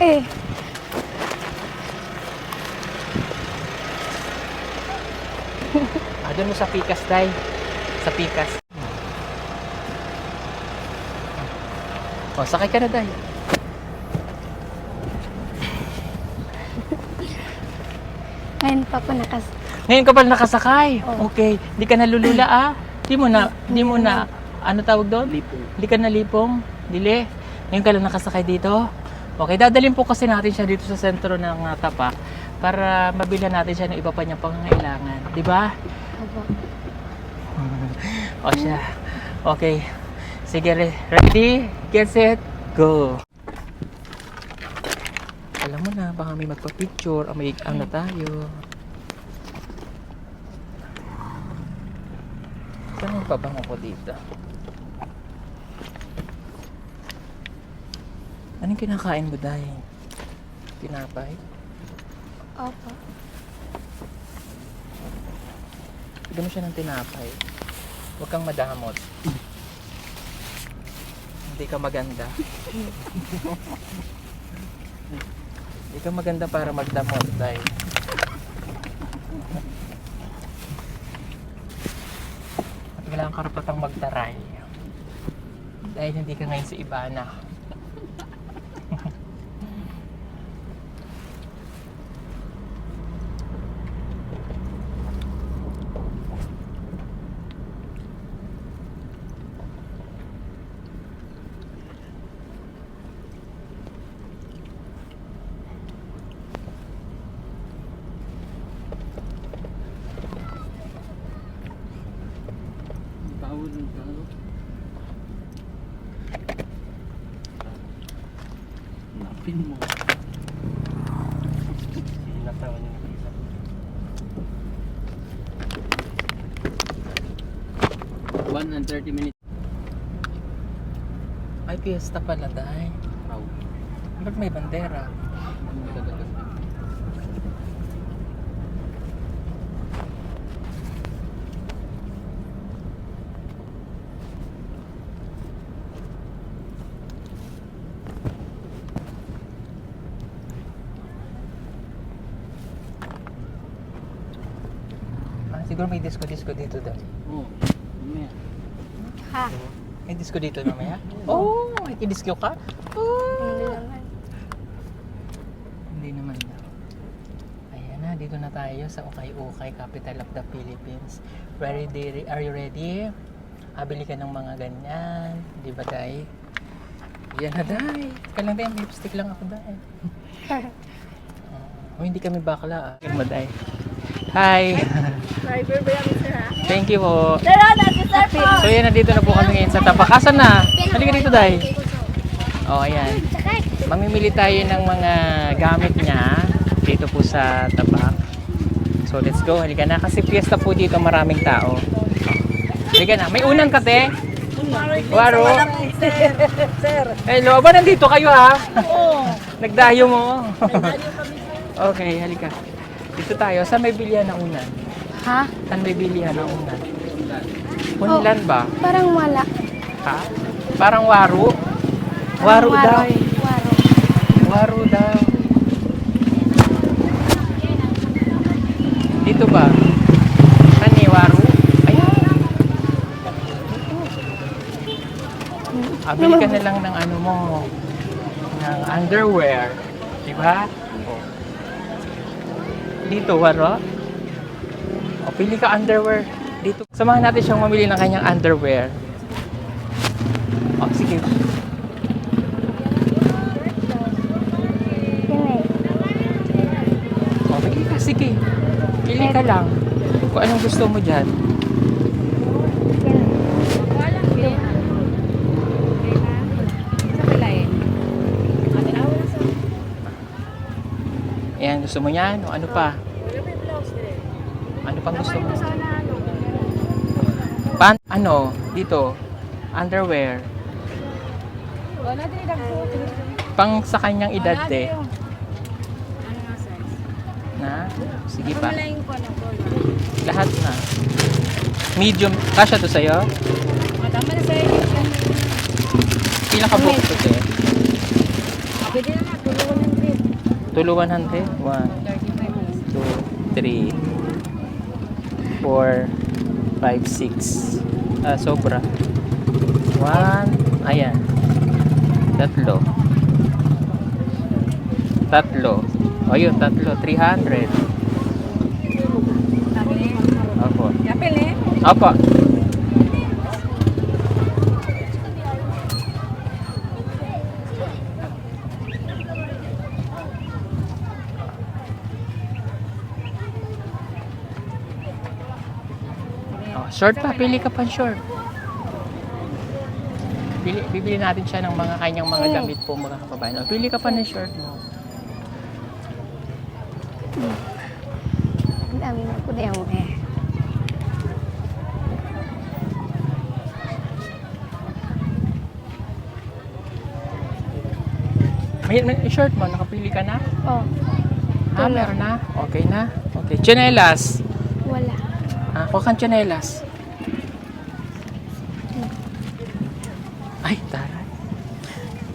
Eh, Doon mo sa Pikas, Day. Sa Pikas. O, sakay ka na, Day. ngayon pa po nakas... Ngayon ka pala nakasakay. Oo. Okay. Di ka nalulula, ah. Di mo na, ano tawag doon? Lipong. Di ka nalipong. Dili. Ngayon ka lang nakasakay dito. Okay, dadalhin po kasi natin siya dito sa sentro ng Tapak para mabilhan natin siya ng iba pa niyang pangangailangan. Di ba? Opo. O siya. Okay. Sige, ready, get set, go. Alam mo na, baka may magpa-picture, may ano tayo. Saan yung pabango ko dito? Anong kinakain mo, Day? Tinapay? Opo. Bigyan mo siya ng tinapay. Huwag kang madamot. Hindi ka maganda. Hindi ka maganda para magdamot, Day. At kailangan karapatang magtaray. Dahil hindi ka ngayon sa Ibana. Napin mo. Sinatawan yung pizza. 1:30 minutes. Ay, piyesta pala, Day. Wow. Ba't may bandera? Siguro may disco-disco dito, Day. Oo. Mamaya. Ha? May disco dito mamaya? Oo! Oh, ikidisco ka? Hindi naman. Hindi naman daw. Ayan na, dito na tayo sa Ukay-Ukay, capital of the Philippines. Ready? Are you ready? Bili ka ng mga ganyan. Di ba, Day? Yan na, Day. Kailan tayo, lipstick lang ako, Day. Hindi kami bakla, ah. Yan mo, Day. Hi! Driver ba yan, sir, ha? Thank you po. Sir, nandito, sir, po! So yan, nandito na po kami ngayon sa Tapak. Asan na? Halika dito, Day. Oh, ayan. Mamimili tayo ng mga gamit niya dito po sa Tapak. So let's go. Halika na. Kasi fiesta po dito, maraming tao. Halika na. May unan ka, te? Waro? Sir. Hello. Ba nandito kayo, ha? Oo. Nagdayo mo. Okay, halika. Dito tayo. Saan may bilihan ng unan? Ha? Saan may bilihan ng unan? Unlan ba? Parang wala. Ha? Parang waro? Waro daw. Waro. Waro daw. Dito ba? Kani waro? Ayan. Bili ka na lang ng ano mo. Ng underwear. Diba? Oh. Dito, waro? O, pili ka underwear. Dito. Samahan natin siyang mamili ng kanyang underwear. O, sige. O, pili ka. Sige. Pili ka lang. Kung anong gusto mo dyan. Ayan, gusto mo yan? O ano pa? Ano pang gusto mo? Ano? Dito. Underwear. Pang sa kanyang edad eh. Na? Sige pa. Lahat na. Medium. Kasha to sa'yo? Tama na sa'yo. Pila ka book to, te? Pwede na tulungan Tulo 100. 1, 2, 3, 4, 5, 6. Sobra. 1, ayan. Tatlo. O yun, tatlo. 300. Opo. Yapil eh. Opo. Short pa, pili ka pa short. Bibili natin siya ng mga kanyang mga damit po mga kababayan. Pili ka pa ng short mo. Ang dami na ko na yung eh. May short mo, nakapili ka na? Oh, Meron na? Okay na? Okay. Tsinelas. wala. Kuha kang tsinelas. Ay, taray.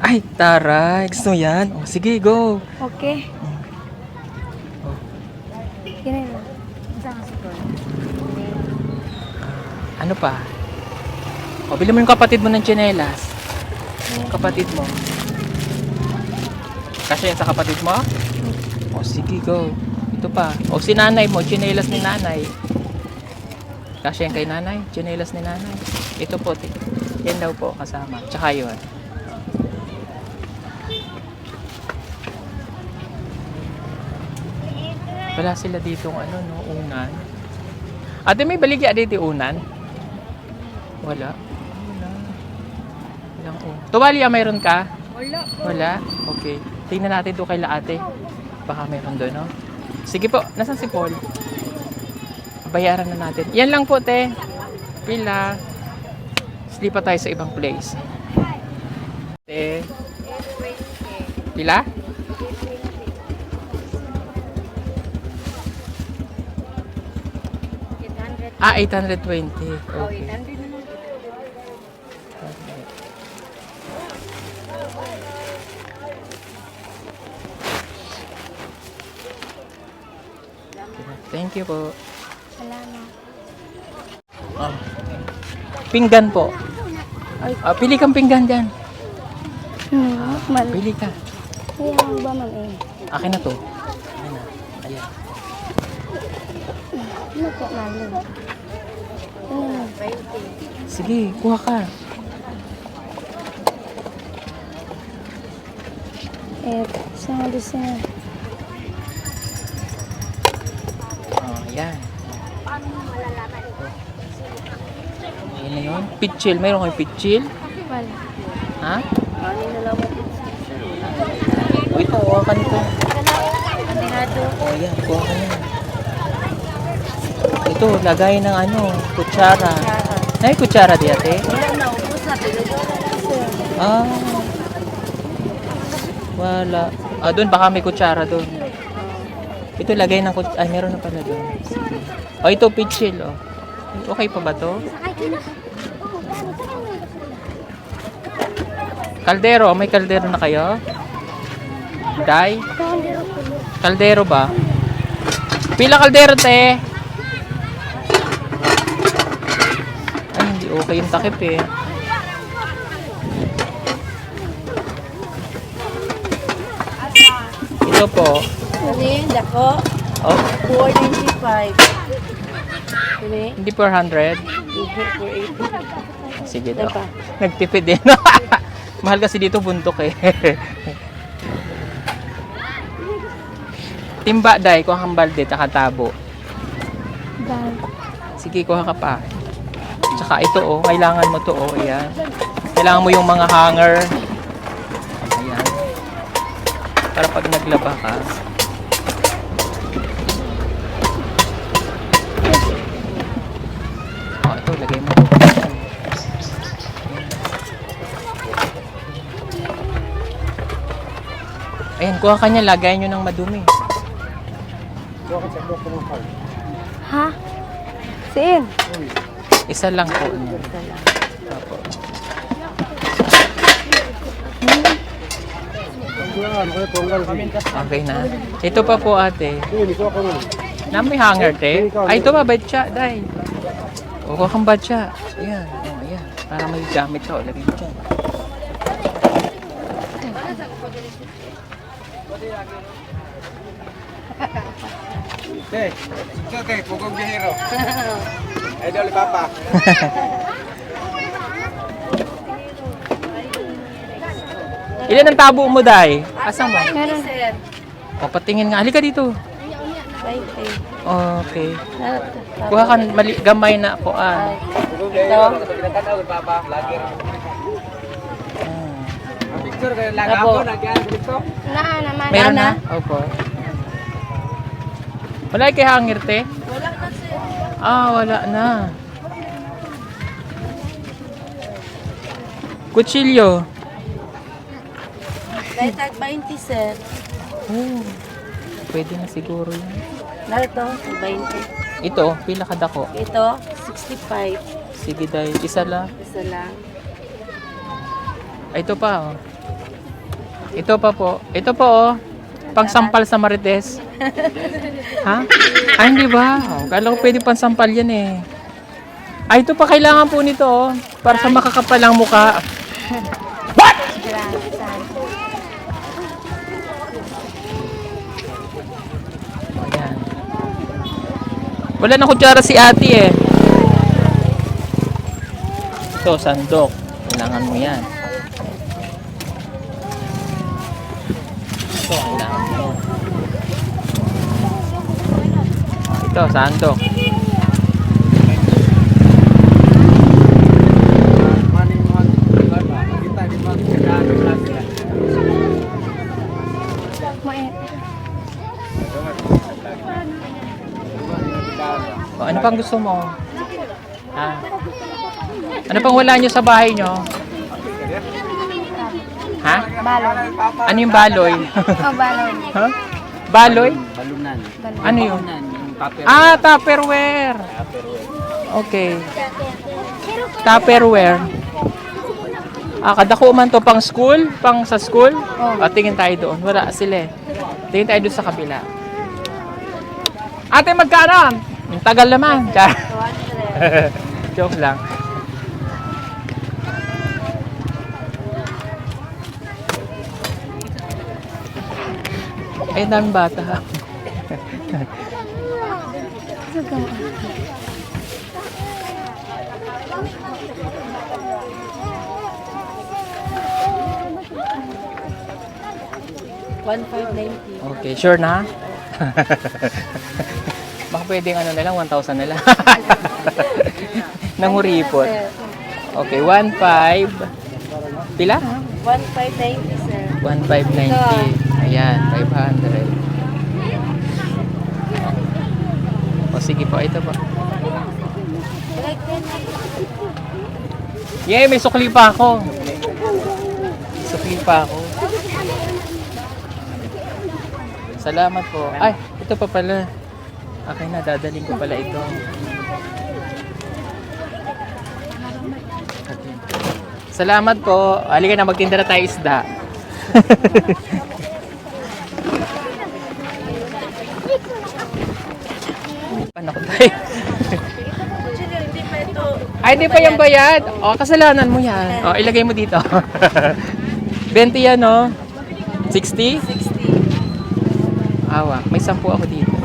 Ay, taray. Gusto mo yan? Sige, go. Okay. Oh. Kira na. Saan sa ko? Ano pa? Bili mo yung kapatid mo ng tsinelas. Kapatid mo. Kasi yan sa kapatid mo? Sige, go. Ito pa. Si nanay mo, tsinelas ni nanay. Kasi yan kay nanay, tsinelas ni nanay. Ito po, yan daw po kasama. Tsaka yun. Wala sila dito unan. Ate, may baligya dito unan? Wala. Walang Tuwalya, mayroon ka? Wala. Wala? Okay. Tingnan natin doon kay ate. Baka mayroon doon, no? Sige po, nasan si Paul? Bayaran na natin. Yan lang po, te. Pila. Slipa tayo sa ibang place. Te. Pila? Ah, 820. Okay. Thank you po. Salamat. Pinggan po. Pili kang pinggan dyan. Man. Pili ka. Yang ba man eh? Akin na to. Ayan na. Ayan. Ano po namin? Sige, kuha ka. Sama di sini. Ayan. Ayan na yun. Pitchil. Mayroon kayong pitchil? Wala. Ha? Ito, kuha ka nito. Ayan, kuha ka yan. Ito, lagay ng kutsara. Ay, kutsara di ate? Wala. Doon baka may kutsara doon. Ito, lagay ng kutsara. Ay, meron na pala doon. Ito, pitchil. Okay pa ba to? Kaldero. May kaldero na kayo? Day? Kaldero ba? Pila kaldero, te? Ay, hindi okay yung takip eh. Ito po. Dako. 495. Hindi 400. Sige daw. Nagtipid din. Mahal kasi dito buntok eh. Timba, day. Kuha kang balde, tsaka tabo. Sige, kuha ka pa. Tsaka ito kailangan mo to ayan. Kailangan mo yung mga hanger. Ayan. Para pag naglaba ka. Ito, lagay mo. Ayan, kuha ka niya, lagay nyo ng madumi. Ha? Siin? Isa lang po. Apo. Okay na. Ito pa po ate. Na may hanger te. Ay, ito ba batya, day. O kung batya. Ayan. Oh, ayan. Para may gamit ka. Lagay mo dyan. Okay, pugong bihiro. Idol Papa. Ilan ang tabo mo, day? Asan mo? Meron. O, patingin nga. Halika dito. 20. Okay. Kuha ka gamay na ako. Pugong bihiro. Pinatanaw Papa. Lagi. Picture kayo lang ako. Nagyan dito. Naman. Meron na? Opo. Wala kay hangir, te? Wala na sir. Wala na. Kutsilyo. Dahil tag 20 sir. Oh, pwede na siguro yan. Narito, 20. Ito, pila kadako. Ito, 65. Sige, day. Isa lang. Isa lang. Ito pa, oh. Ito pa po. Ito po, oh. Pangsampal sa Marites. Ha? Ay, hindi ba? Oh, kala ko pwede pansampal yan eh. Ay, ito pa kailangan po nito, oh. Para sa makakapalang muka. Ayan. Wala na kutsara si ate eh. Ito, sandok. Kailangan mo yan. Ito, kailangan mo yan. Ito, sandok. O, ano pang gusto mo? Ha? Ano pang wala nyo sa bahay nyo? Ha? Baloy. Ano yung baloy? Oh, baloy. Ha? Baloy? Balunan. Ano yun? Balunan. Yung paper. Tupperware. Okay. Tupperware. Kadako man to pang school? Pang sa school? Tingin tayo doon. Wala sila eh. Tingin tayo doon sa kabila. Ate, magkano? Yung tagal naman. Joke lang. Ay, daming bata. $1,590. Okay, sure na? Baka pwedeng ano na lang, 1,000 na lang. Nanguripot. Okay, 1,500. Pila? 1,590 sir. 1,590. Ayan, 500. O sige po, ito po. Yay, may sukli pa ako. Sukli pa ako. Salamat po. Ay, ito pa pala. Okay na, dadaling ko pala ito. Salamat po. Halika na, magtinda na tayo isda. Paano ko tayo? Hindi pa ito. Ay, di pa yung bayad. O, kasalanan mo yan. O, ilagay mo dito. 20 yan, no? 60? 60. Awa, may 10 ako dito.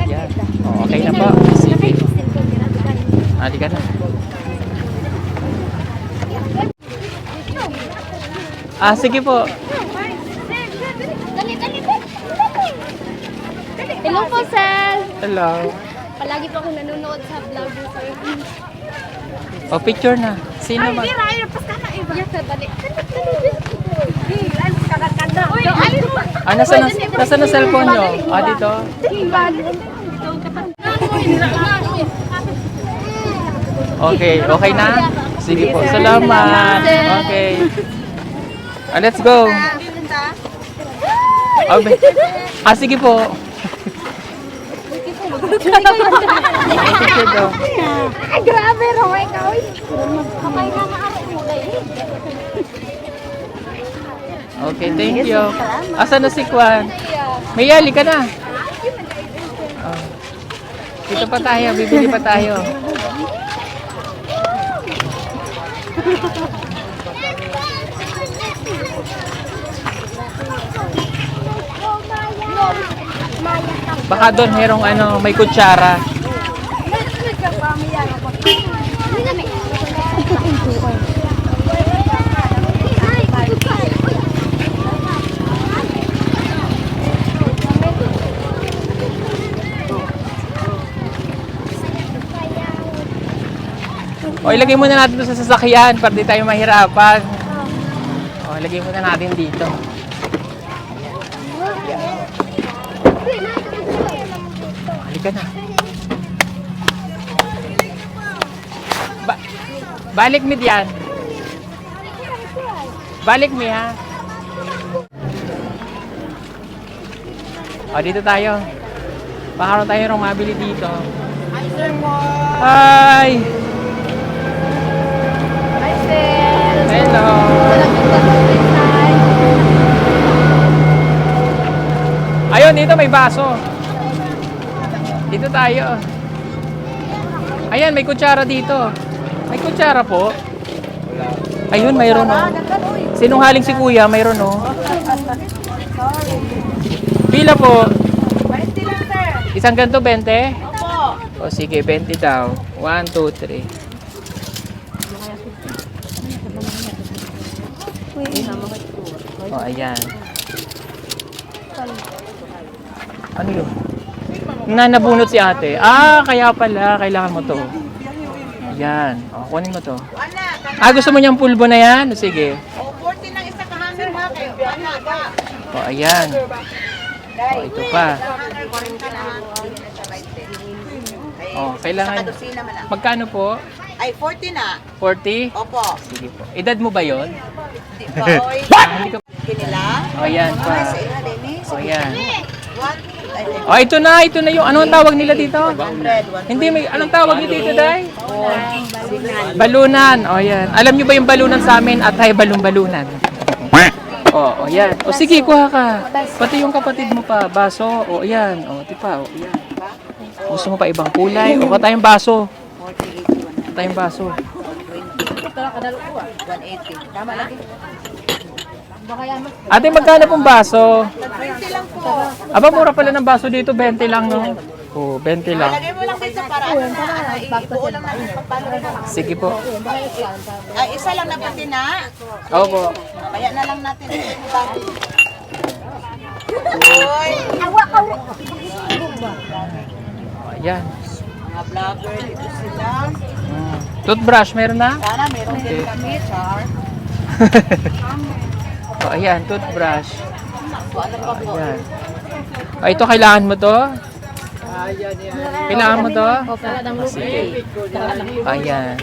Yan. O, okay na po. Sige. Halika na. Sige po. Hello po, sir. Hello. Palagi po akong nanonood sa vlog mo, sir. O, picture na. Sino man? Ay, pas ka na iba. Yes, sir, dali. Kakakanda. Uy, ay, Nasaan na cellphone nyo? Dito? Okay, okay na? Sige po, salamat. Okay. Let's go. Sige po. Picture daw. Ay, grabe, Roy, ikaw. Kapay na maari mo, Okay, thank you. Asan na si Kwan? May yali ka na. Oh. Dito pa tayo, bibili pa tayo. Baka doon merong ano, may kutsara. O, ilagay muna natin ito sa sasakyan para di tayo mahirapan. O, ilagay muna natin dito. Halika na. Balik mi diyan. Balik mi ha. O, dito tayo. Baka tayo nang mabili dito. Hi! Hello! Ayun, dito may baso. Dito tayo. Ayan, may kutsara dito. May kutsara po. Ayun, mayroon o. Sinungaling si kuya, mayroon o. Pila po? 20 lang, sir. Isang ganito, 20? Opo. O sige, 20 daw. 1, 2, 3. O, ayan. Ano yun? Nabunot si ate. Ah, kaya pala. Kailangan mo to. Ayan. O, kunin mo to. Ah, gusto mo niyang pulbo na yan? Sige. O, 40 lang isa kahangin ha kayo. O, ayan. O, ito pa. O, kailangan. Magkano po? Ay, 40 na. 40? Opo. Sige po. Edad mo ba yon? Di ba, oy? Hindi ka... Kinila? O, ayan pa. Dennis. O, ayan. What? Ay, O, ito na yung, ano ang tawag nila dito? 100. Hindi, may, anong tawag nyo dito, Day? Balunan. O, yan. Alam nyo ba yung balunan sa amin at hay balon-balunan? O, yan. O, sige, kuha ka. Pati yung kapatid mo pa, baso. O, yan. O, tipa. O, yan. Gusto mo pa ibang kulay? O, tayong baso. Tayong baso. 180. Tama lagi. Ate, magkano pong baso? 20 lang po. Aba, mura pala ng baso dito. 20 lang, no? O, 20 lang. Lagay mo lang dito para ano na, ibuo lang natin papalo na. Sige po. Ay, isa lang na pati na. Opo. Kaya na lang natin ito bago. Uy! Ayan. Mga vlogger, dito sila. Toothbrush, meron na? Sana meron din kami, Char. O, ayan, toothbrush. Ayan. O, ito, kailangan mo to? Kailangan mo to? Sige. Ayan.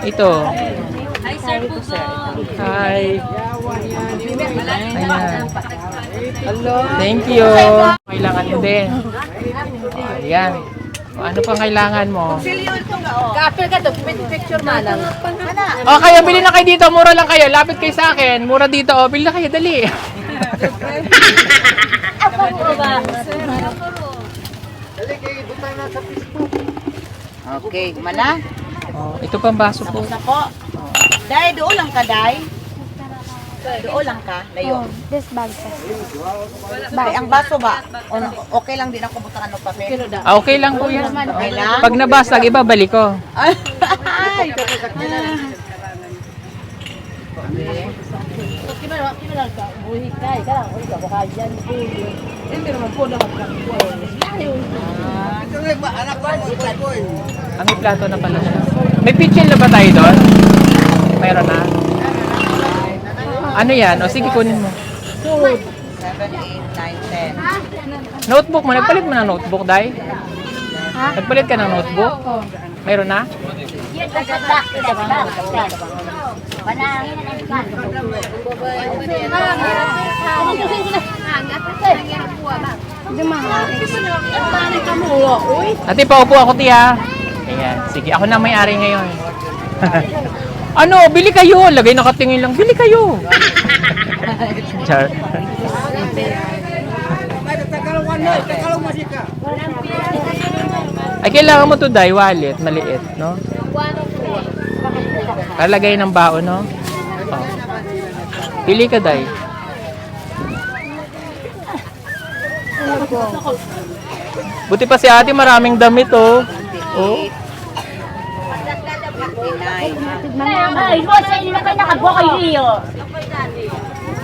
Ito. Hi, sir po po. Hi. Ayan. Thank you. Kailangan mo din. Ayan. O, ano pang kailangan mo? Silyo ito nga, oh. Kapil ka to, picture na lang. Mana? O, kaya bili na kayo dito. Mura lang kayo. Lapit kayo sa akin. Mura dito. O, bili na kayo. Dali. Okay, mana? O, ito pang baso po. Tapos ako. Day, doon lang ka, Day. Doon lang ka, layo. This bag. Day, ang baso ba? Okay lang din ako butakan ng papel. Ah, okay lang po yan. Okay lang? Pag nabasag, iba balik ko. Ay! Ang may plato na pala siya. May pitchel na ba tayo doon? Mayroon na? Ano yan? O sige, kunin mo. 7, 8, 9, 10. Notebook mo. Nagpalit mo ng notebook, Day? Nagpalit ka ng notebook? Mayroon na? Ate, paupo ako, tiya. Ayan. Sige, ako na may-ari ngayon. Ano? Bili kayo. Lagay nakatingin lang. Bili kayo. Char. Ay, kailangan mo to Day, wallet, maliit, no? Kalagay ng baon, no? Oh. Pili ka, Day. Buti pa si ate, maraming damit, oh. Oh. 59. Ay, mo sa inyo na kayo nakabuha kayo iyo.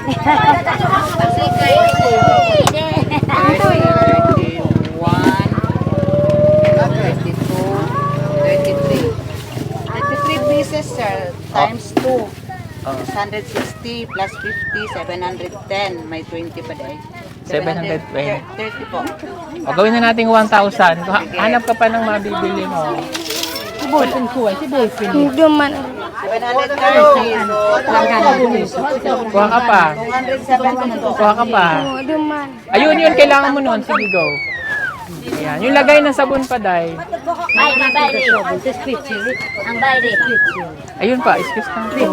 Kasi kayo 33 pieces, sir. Times 2. 160 plus 50, 710. May 20 pa dahil. 720. 30 po. O, gawin na natin 1,000. Hanap ka pa ng mabibili mo. Duman. 730. So, Kuha ka pa. 270 po. Kuha ka pa. Duman. Ayun, yun. Kailangan mo nun. Sige, go. Ayan. Yung lagay ng sabon pa, Day. Ay, ang bayri. Ang bayri. Ayun pa. Excuse me.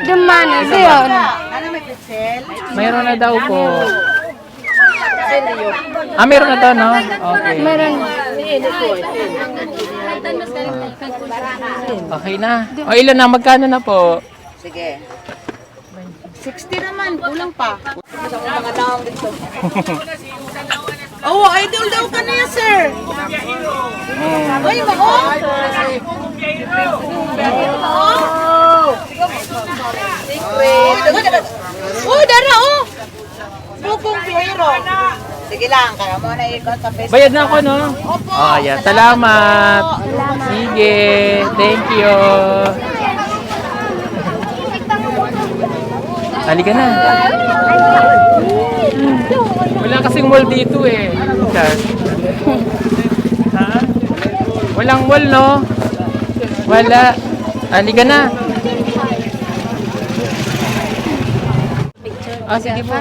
Duman. Ayun. Ano may pixel? Mayroon na daw po. Meron na daw, no? Okay. Meron. Okay na. O, ilan na? Magkano na po? Sige. 60 naman. Kulang pa. Oh, idol daw ka na yan, sir. Uy, mako. Oh, dara, oh. Bukong Piero. Sige lang, kaya mo na ikot sa Facebook. Bayad na ako, no? Oh, ayan. Salamat. Sige. Thank you. Halika na. Wala kasing mall dito eh. Char. Ha? Walang mall, no? Wala. Halika na. Ah, sige po.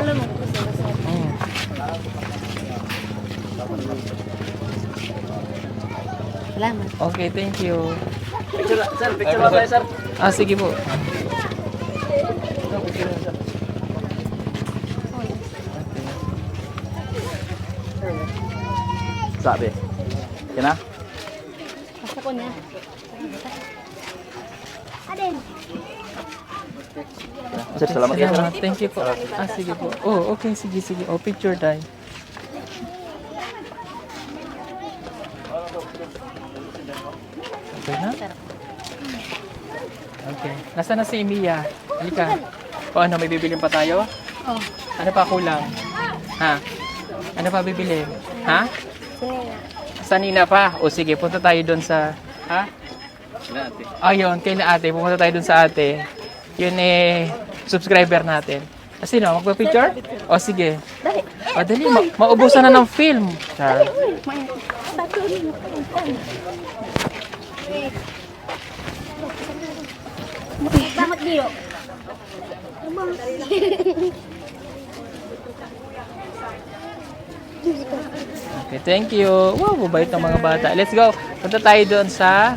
Salamat. Okay, thank you. Picture lang tayo, sir. Ah, sige po. Sabi. Yan na? Basta ko na. Aden. Sir, salamat kayo, sir. Salamat. Thank you po. Ah, sige po. Oh, okay. Sige, sige. Oh, picture tayo. Okay na? Okay. Nasaan na si Mia? Halika. O ano, may bibilin pa tayo? Oh. Ano pa kulang? Ha? Ano pa bibilin? Ha? Sinina. Sanina pa? O sige, punta tayo doon sa... Ha? Ayun, kay na ate. Pumunta tayo doon sa ate. Yun eh, subscriber natin. Sino? Magpa-picture? O sige. O dali, maubusan na ng film. Char. Bakit diyo? Okay, thank you. Wow, mabait ng mga bata. Let's go. Punta tayo doon sa...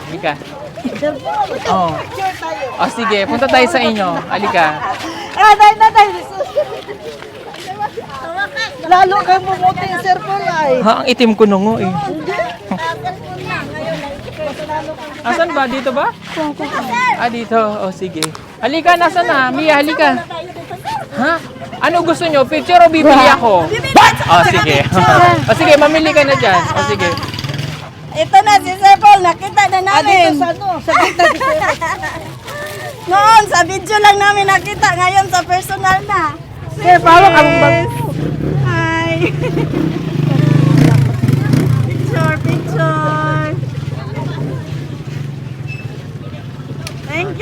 Halika. Oh. O sige, punta tayo sa inyo. Halika. Lalo kayo bumuting, sir, kulay. Ha, ang itim ko nungo eh. Asan ba? Dito ba? Ah, dito. O, sige. Halika, nasa na? Mia, halika. Ha? Ano gusto nyo? Picture o bibili ako? O, sige. O, sige, mamili ka na dyan. O, sige. Ito na si Sir Paul, nakita na namin. Dito sa ano? Sa kita si Sir. Noon, sa video lang namin nakita. Ngayon, sa personal na. Sir Paul, ang Hi. Picture. Thank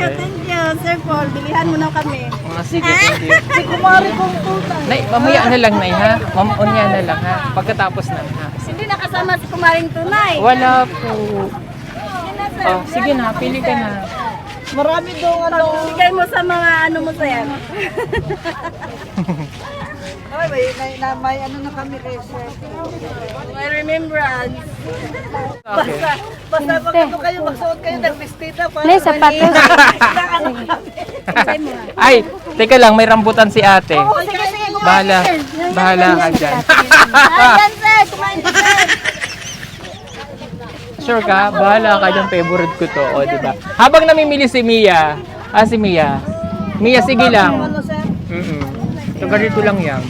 you, Sir Paul. Bilihan mo na kami. O, sige, thank you. Si Kumari kong puta. Nay, mamaya na lang, Nay, ha? Mamunya na lang, ha? Pagkatapos na, ha? Hindi nakasama si Kumaring Tunay. Wala po. Oh, sige na, pili ka na. Marami doon ano. Bigay mo sa mga ano mo sa'yo. Ay, may ano na kami kay Sir. May remembrance. Basta pag ano kayo, magsuot kayo ng pistita. May sapatos. Ay, teka lang, may rambutan si ate. Sige, sige. Bahala ka dyan. Ayan, Sir. Kumain ka, Sir. Sure ka? Bahala ka dyan, favorite ko to. O, diba? Habang namimili si Mia, si Mia. Mia, sige lang. Ano, Sir? So, ganito lang yan.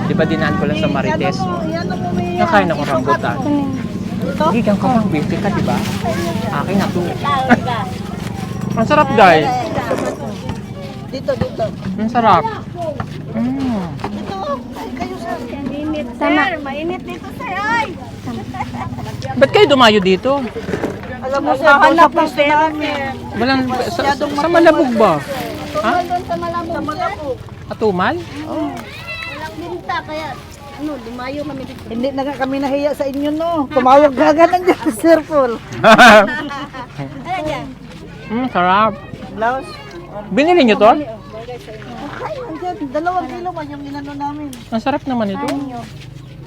Diba dinaan ko lang sa Marites? Yan mo may... Nakain ako rambutan. Gigang ka pang busy ka, diba? Akin na to. Ang sarap, guys. Dito. Ang sarap. Dito. Ay, kayo, Sir. Mainit, Sir. Mainit dito, Sir. Ay. Ba't kayo dumayo dito? Alam mo, Sir, doon sa pwesto namin. Walang, sa Malabog ba? Ha? Doon sa Malabog. Atumal? Walang binta, kaya ano, lumayo kami dito. Hindi na nga kami nahiya sa inyo, no? Tumawag ka nandiyan sa Sir Paul. Ayan yan. Sarap. Blouse. Binili nyo to? Ay, andyan. 2 kilo man yung inano namin. Ang sarap naman ito.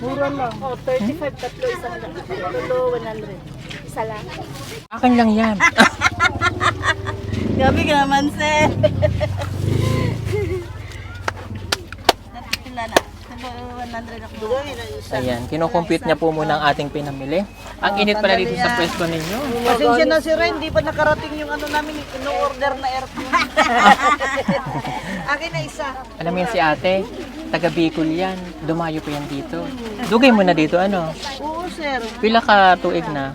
Mura lang. Oh, 35, tatlo, isang lang. Tatlo, 100. Isa lang. Akin lang yan. Gabi ka naman, Sir. Pila na. Tatlo, 100 ako. Ayan, kinukompute niya po muna ang ating pinamili. Ang init pala dito sa pwesto ninyo. Pasensya na si Ren, di pa nakarating yung ano namin, ino-order na aircon. Akin na isa. Alam mo yan si ate, taga Bicol yan. Dumayo po yan dito. Dugay mo na dito, ano? Oo, Sir. Pila ka tuig na?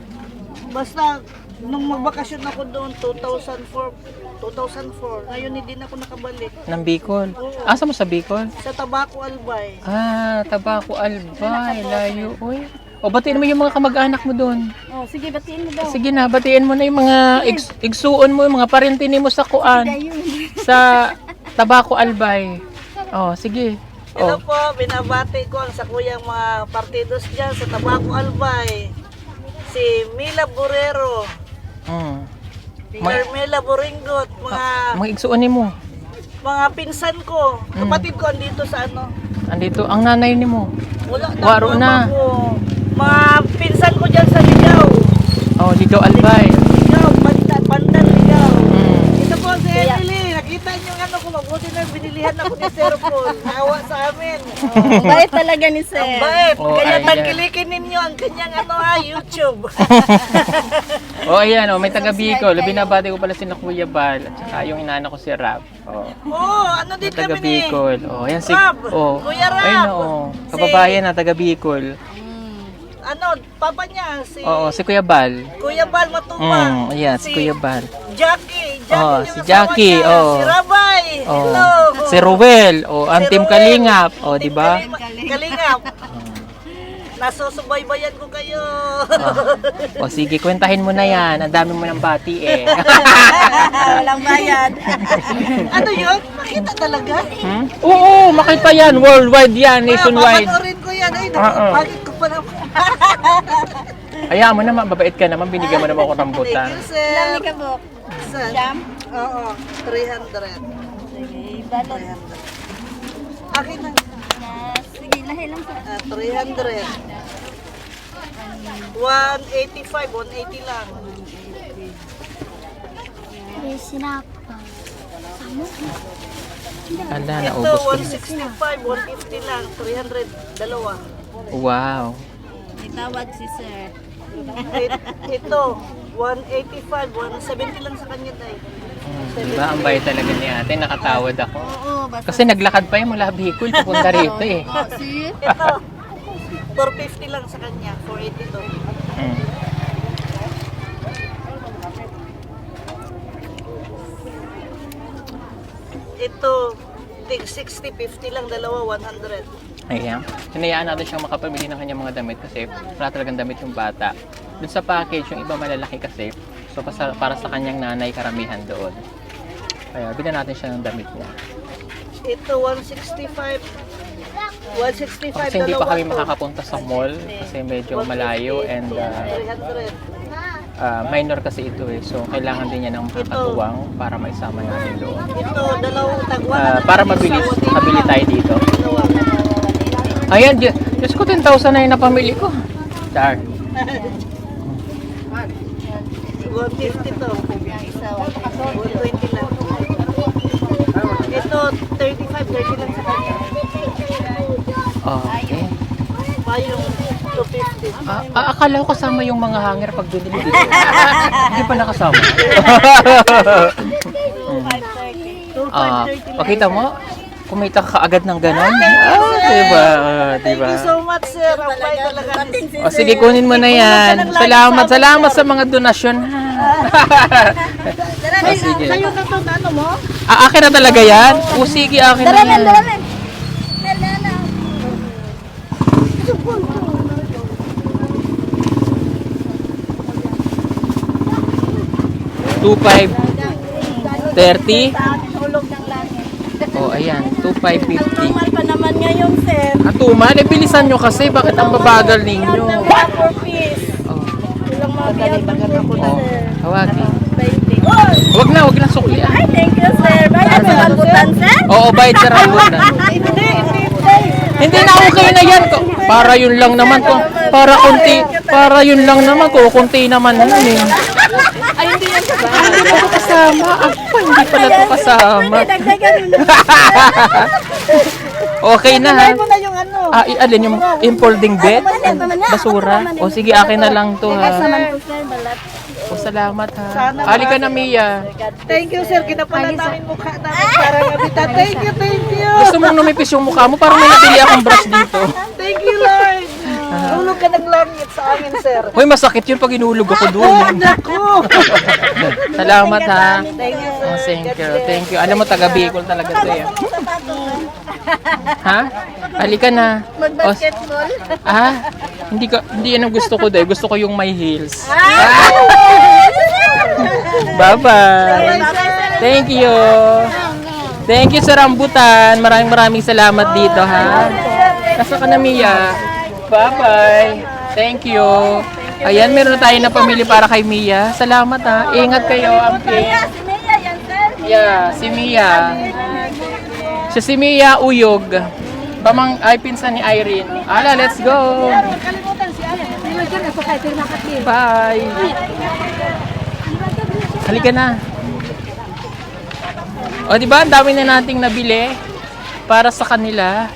Basta, nung magbakasyon ako doon, 2004. Ngayon hindi na ako nakabalik. Ng Bicol. Asa mo sa Bicol? Sa Tabaco, Albay. Tabaco Albay. Layo. Uy. O, batiin mo yung mga kamag-anak mo doon. Oh, sige, batiin mo daw. Sige na, batiin mo na yung mga igsuon mo, yung mga parentini mo sa kuan. Sa Tabaco Albay. Oh, sige. Ito po, binabati ko ang sa kuyang mga partidos dyan sa Tabaco, Albay. Si Mila Borrero, Carmela Boringot, Mga igsuonin mo. mga pinsan ko, kapatid ko andito sa ano. Andito, ang nanay ni mo. Wala na, Waro mama na. ko. Mga pinsan ko dyan sa Ligaw. Oh, Ligaw Albay. Ligaw, Pandan Ligaw. Ito po si Emily, nakita niyo yung ano ko, mabuti na binilihan ako ni Sir Paul. Nawa sa amin. Ang bait talaga ni Sir. Ang bait. Oh, Kaya ayan. tangkilikin ninyo ang kanyang YouTube. Oh, ayan, oh, may taga Bicol. Binabati ko pala si Kuya Bal at saka yung inana ko si Rap. Oh, Ano din taga kami ni Bicol. Oh, ayan si Rab. Oh. Kuya Rab. Ayun oh. Kababayan na taga Bicol. Papa niya, si Oo, si Kuya Bal. Kuya Bal Matubang. Ayan, si Kuya Bal. Jackie. Oh, yung si asawa Jackie, niya. oh. Si Rabay. Oh. Hello. Si Ruel, oh, ang Si Team Ruel. Kalingap, oh, di ba? Kalingap. Nasusubaybayan ko kayo. Oh, sige, kwentahin mo na yan. Ang dami mo ng bati eh. Walang bayad. Ano yun? Makita talaga? Oo, makita yan. Worldwide yan, nationwide. Papanoorin ko yan. Ay, Oo. bakit ko pa naman? Hayaan mo naman, babait ka naman. Binigyan mo naman ako ng Thank rambutan. you, Ilang sir. ni Kabok? Sir. Jam? Oo, 300. Sige, balot. Akin na. Sige, lahi lang sa... 300. 185, 180 lang. Anda, Ito, naubos ko. 165, 150 lang. 300, dalawa. Wow. Itawad si Sir. Ito, 185, 170 lang sa kanya tayo. Diba, ang bayad talaga ni ate. Nakatawad ako. Oo, basta... Kasi naglakad pa yung mula Bicol, papunta rito eh. Oh, see? Ito, 450 lang sa kanya, 482. Mm. Ito, tig 60, 50 lang, dalawa, 100. Ayan. Hinayaan natin siyang makapamili ng kanyang mga damit kasi wala talagang damit yung bata. Doon sa package, yung iba malalaki kasi. So, para sa kanyang nanay, karamihan doon. Kaya, bilhan natin siya ng damit niya. Ito, 165. 165, Kasi hindi pa dalawa kami to. makakapunta sa mall kasi medyo malayo and 300. minor kasi ito eh. So, kailangan din niya ng makakatuwang para maisama natin doon. Ito, dalawang tagwa. Para mabili tayo dito. Ayan, Diyos ko, 10,000 na yung napamili ko. Char. 150 to. Isa, 120 lang. Ito, 35, 30 lang sa kanya. Okay. Pa yung 250. Akala ko kasama yung mga hanger pag binili dito. Hindi pa nakasama. 2,530 lang. Pakita mo, kumita ka kaagad ng ganon. Diba? Thank you so much, sir. Ang bait talaga ni sir. O sige, kunin mo na yan. Salamat sa mga donasyon. O sige. Sa'yo na to, ano mo? Akin na talaga yan? O sige, akin na yan. Dalamin. 2,530. Sa atin hulog ng langit. Oh, ayan, 2,550. Normal pa naman ngayon, sir. Tumal, bilisan nyo kasi. Bakit ang babagal Biyag ninyo? ng 4 piece. Oh, Ilang mga biyag ng 4 piece, oh, sir. hawagi. 20. Oh! Wag na sukli. Ay, thank you, sir. Bayad sa rambutan, sir? Oo, bayad sa rambutan. Hindi na okay na yan. Para yun lang naman ko. Para yun lang naman ko. Kunti naman yun eh. Ay, hindi yan sa Hindi pa ito kasama. Ako, hindi pala ito kasama. Hindi, dagdagan mo na. Okay na ha. Mo na yung ano. Alin yung imploading bed? Basura? O sige, akin na lang to ha. Naman po, sir, balat. O salamat ha. Halika na, Mia. Thank you, sir. Kinapalan namin mukha namin para ngabitan. Thank you, thank you. Gusto mong numipis yung mukha mo? Parang may nabili akong brush dito. Thank you, Lord. Hulog ka ng langit sa amin, sir. Uy, masakit yun pag inulog ako doon. Naku. Salamat ha. Thank you, sir. Oh, thank you. Alam mo, taga Bicol talaga to eh. Ha? Halika na. Mag-basketball. Hindi yan ang gusto ko dahil. Gusto ko yung may heels. Bye-bye. Thank you. Thank you sa rambutan. Maraming salamat dito ha. Nasa ka na, Mia. Bye-bye. Thank you. Ayan, meron na tayo na pamili para kay Mia. Salamat ha. Ingat kayo, Ampi. Si Mia yan, sir. Yeah, si Mia. Siya si Mia Uyog. Pinsan ni Irene. Let's go. Bye. Halika na. O, di ba? Ang dami na nating nabili para sa kanila.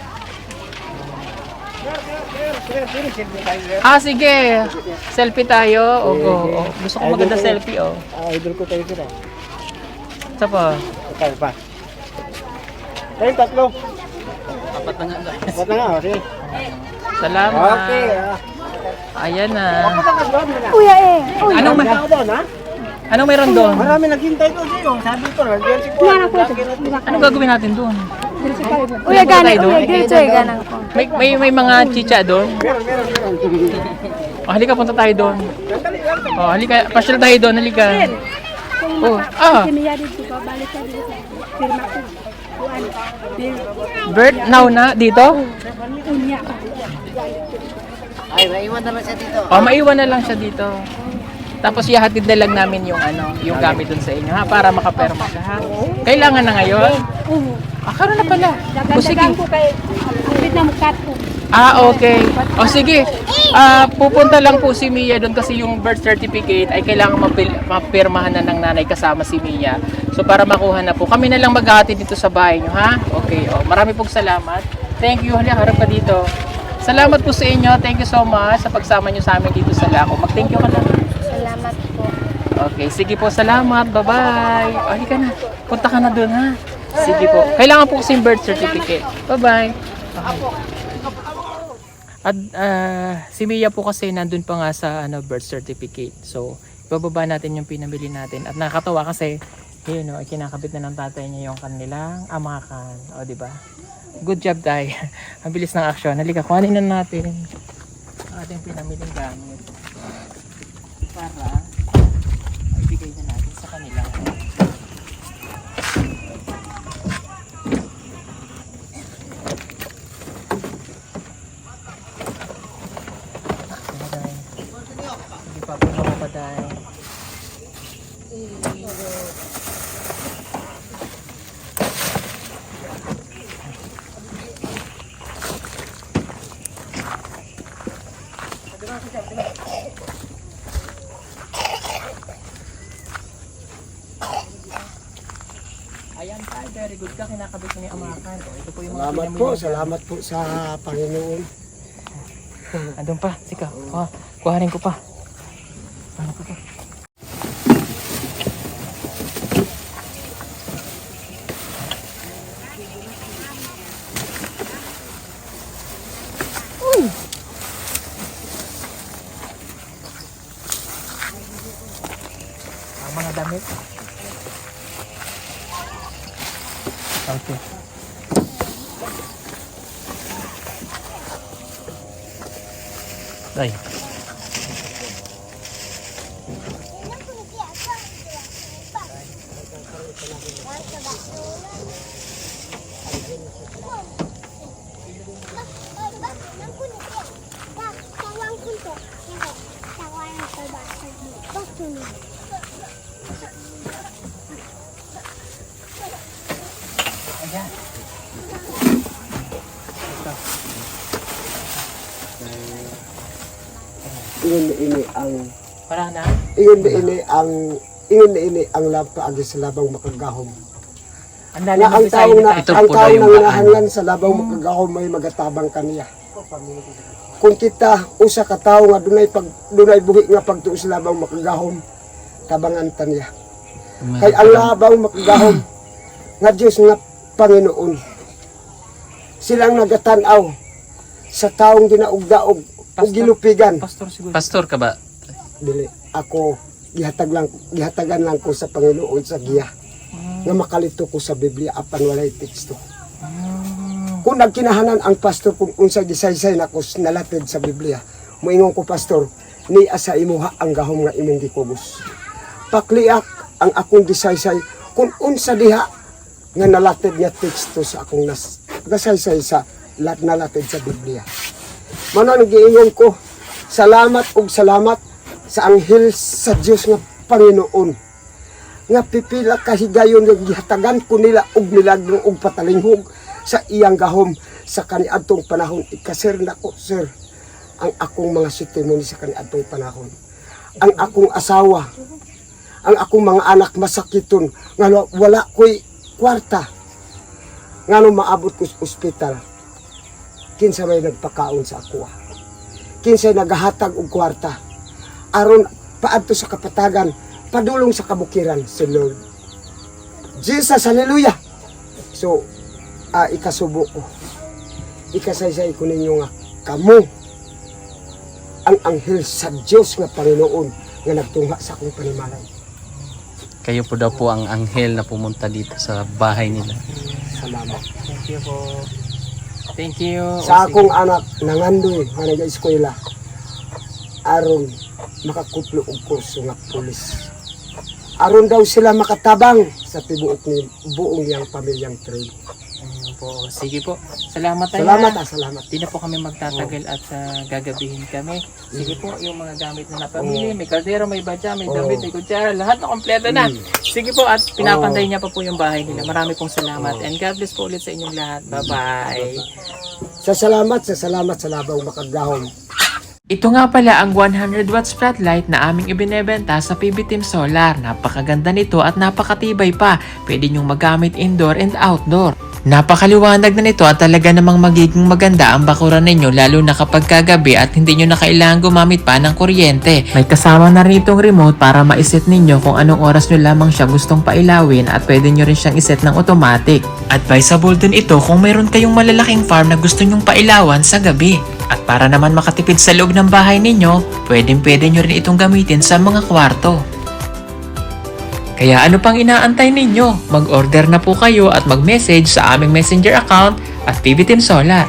Sige. Selfie tayo. O. Gusto ko maganda selfie, o. Idol ko tayo sila. Isa pa. Okay pa. Tayo tatlo. Apat na nga. Ba't na nga? Sige. Salamat. Okay. Ayan na. Kuya eh. Anong doon, ha? Anong meron doon? Marami naghintay doon sa'yo. Sabi ko, nandiyan si Kuya. Anong gagawin natin doon? Kuya, ganang. Kuya, dito eh, ganang ko. May mga chicha doon? Meron. Halika, punta tayo doon. Halika, pasyal tayo doon, halika. Mia dito ko, balik ka dito. Firma ko. Bert, now na, dito? Ay, maiwan na lang siya dito. Maiwan na lang siya dito. Tapos ihahatid na lang namin yung gamit doon sa inyo, ha? Para makaperma ka, ha? Kailangan na ngayon? Karoon na pala. O sige. ko kay ang na mukat ko. Okay. O sige. Pupunta lang po si Mia doon kasi yung birth certificate ay kailangan mapirmahan na ng nanay kasama si Mia. So para makuha na po. Kami na lang maghahatid dito sa bahay nyo, ha? Okay. Marami pong salamat. Thank you. Harap pa dito. Salamat po sa inyo. Thank you so much sa pagsama nyo sa amin dito sa Laco. Mag-thank you ka na. Salamat po. Okay. Sige po. Salamat. Bye-bye. Halika na. Punta ka na doon, ha? Sige po. Kailangan po kasi yung birth certificate. Bye-bye. At si Mia po kasi nandun pa nga sa birth certificate. So, bababa natin yung pinamili natin. At nakakatawa kasi, yun o, kinakabit na ng tatay niya yung kanilang amakan. O, diba? Good job tayo. Ang bilis ng aksyon. Halika, kuhanin na natin ang ating pinamiling gamit. Para ibigay na natin sa kanila. Hindi pa po mapapaday. very good ka, kinakabit mo yung amakan. O, ito po yung mga Salamat po, salamat po sa Panginoon. Andun pa, sika. Kuhanin ko pa. Ano ko pa? Mga damit. Okay. Day. Ayan. Ingon ang Para na. ingon ini ang lapa agi sa labang makagahom. Ang Na lalim ang ng tao na ito ang po tao daw yung na baan. nahanglan sa labang makagahom may magatabang kaniya. Kung kita usa ka tawo nga dunay buhi nga pagtuo sa labang makagahom, tabangan ta niya. Kay ang labang makagahom nga Dios nga Panginoon. Silang nagatan-aw sa taong ginaugdaog o gilupigan. Pastor siguro. Pastor ka ba? Dili ako gihatagan lang ko sa Panginoon sa giya nga makalito ko sa Biblia apan walay teksto. Kung nagkinahanan ang pastor kung unsa gisaysay nako nalatid sa Biblia, moingon ko pastor, ni asa imuha ang gahom nga imong gikubos. Pakliak ang akong gisaysay kung unsa diha nga nalatid nga teksto sa akong gasaysay sa nalatid sa Biblia. Mano ang giingon ko, salamat ug salamat sa anghel sa Dios nga Panginoon nga pipila ka higayon nga gihatagan ko nila og milagro og patalinghog sa iyang gahom sa kaniadtong panahon. Ikasir nako sir ang akong mga testimony sa kaniadtong panahon. Ang akong asawa, ang akong mga anak masakiton nga wala ko'y kwarta nga nung maabot ko sa ospital. Kinsa may nagpakaon sa ako. Kinsa nagahatag og kwarta aron paadto sa kapatagan, padulong sa kabukiran si Lord. Jesus, hallelujah! So, ikasubo ko. Ikasaysay ko ninyo nga kamo ang anghel sa Diyos nga Panginoon nga nagtungha sa akong panimalay. Kayo po daw po ang anghel na pumunta dito sa bahay nila. Salamat. Thank you po. Thank you. Sa akong anak nangandoy nga nag-eskwela aron makakuplo og kurso nga pulis. Aron daw sila makatabang sa tibuok ni buong yang pamilyang trade. Po. Sige po. Salamat tayo. Salamat. Di na po kami magtatagal at gagabihin kami. Sige po, yung mga gamit na napamili, may kaldero, may badya, may damit, may kutsara, lahat na kompleto na. Sige po, at pinapantay niya pa po yung bahay nila. Marami pong salamat. And God bless po ulit sa inyong lahat. Bye-bye. Sa salamat sa labang makagahom. Ito nga pala ang 100 watts floodlight na aming ibinebenta sa PB Team Solar. Napakaganda nito at napakatibay pa. Pwede nyong magamit indoor and outdoor. Napakaliwanag na nito at talaga namang magiging maganda ang bakuran ninyo lalo na kapag kagabi at hindi nyo na kailangan gumamit pa ng kuryente. May kasama na rin itong remote para ma-set ninyo kung anong oras nyo lamang siya gustong pailawin at pwede nyo rin siyang iset ng automatic. Advisable din ito kung mayroon kayong malalaking farm na gusto nyong pailawan sa gabi. At para naman makatipid sa loob ng bahay ninyo, pwede nyo rin itong gamitin sa mga kwarto. Kaya ano pang inaantay ninyo? Mag-order na po kayo at mag-message sa aming messenger account at PB Team Solar.